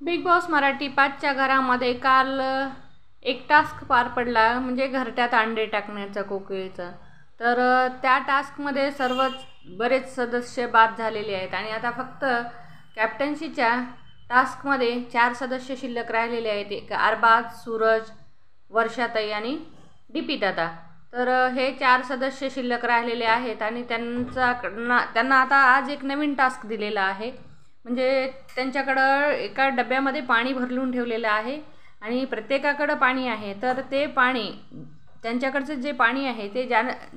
Big boss Marathi 5च्या घरामध्ये काल एक टास्क पार पडला, म्हणजे घरट्यात अंडे टाकण्याचा कोकिळेचा. तर त्या टास्कमध्ये बरेच सदस्य बाद झालेले आहेत आणि आता फक्त कॅप्टन्सीच्या टास्कमध्ये 4 सदस्य शिल्लक राहिलेले आहेत. एक अरबाज, सूरज, वर्षाताई आणि डीपी दादा. तर हे 4 सदस्य शिल्लक राहिलेले आहेत आणि त्यांना आता आज एक नवीन टास्क दिलेला आहे. म्हणजे त्यांच्याकडं एका डब्यामध्ये पाणी भरलून ठेवलेलं आहे आणि प्रत्येकाकडं पाणी आहे. तर ते पाणी, त्यांच्याकडचं जे पाणी आहे ते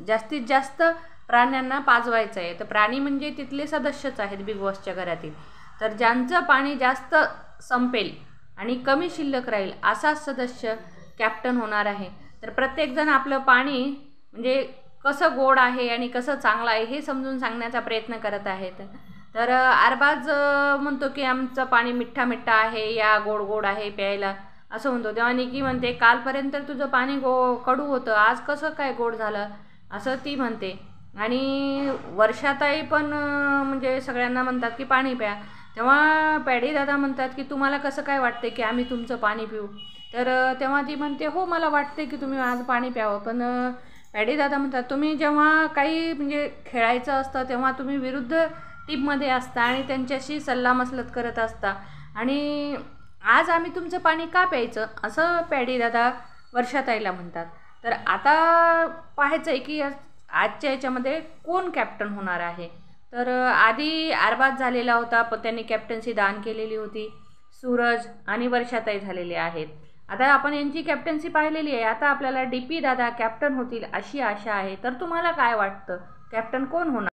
जास्तीत जास्त प्राण्यांना पाजवायचं आहे. तर प्राणी म्हणजे तिथले सदस्यच आहेत बिग बॉसच्या घरातील. तर ज्यांचं पाणी जास्त संपेल आणि कमी शिल्लक राहील असा सदस्य कॅप्टन होणार आहे. तर प्रत्येकजण आपलं पाणी म्हणजे कसं गोड आहे आणि कसं चांगलं आहे हे समजून सांगण्याचा प्रयत्न करत आहेत. तर अरबाज म्हणतो की आमचं पाणी मिठ्ठा मिठ्ठा आहे, या गोड गोड आहे प्यायला, असं म्हणतो. तेव्हा निकी म्हणते कालपर्यंत तुझं पाणी कडू होतं, आज कसं काय गोड झालं, असं ती म्हणते. आणि वर्षाताई पण म्हणजे सगळ्यांना म्हणतात की पाणी प्या. तेव्हा पॅडी दादा म्हणतात की तुम्हाला कसं काय वाटते की आम्ही तुमचं पाणी पिऊ. तर तेव्हा ती म्हणते हो, मला वाटते की तुम्ही आज पाणी प्यावं. पण पॅडी दादा म्हणतात तुम्ही जेव्हा काही म्हणजे खेळायचं असतं तेव्हा तुम्ही विरुद्ध टीममध्ये असता आणि त्यांच्याशी सल्लामसलत करत असता, आणि आज आम्ही तुमचं पाणी का प्यायचं, असं पॅडी दादा वर्षाताईला म्हणतात. तर आता पाहायचं आहे की आजच्या याच्यामध्ये कोण कॅप्टन होणार आहे. तर आधी अरबाज झालेला होता, पण त्यांनी कॅप्टन्सी दान केलेली होती. सूरज आणि वर्षाताई झालेले आहेत. आता आपण यांची कॅप्टन्सी पाहिलेली आहे. आता आपल्याला डीपी दादा कॅप्टन होतील अशी आशा आहे. तर तुम्हाला काय वाटतं, कॅप्टन कोण होणार?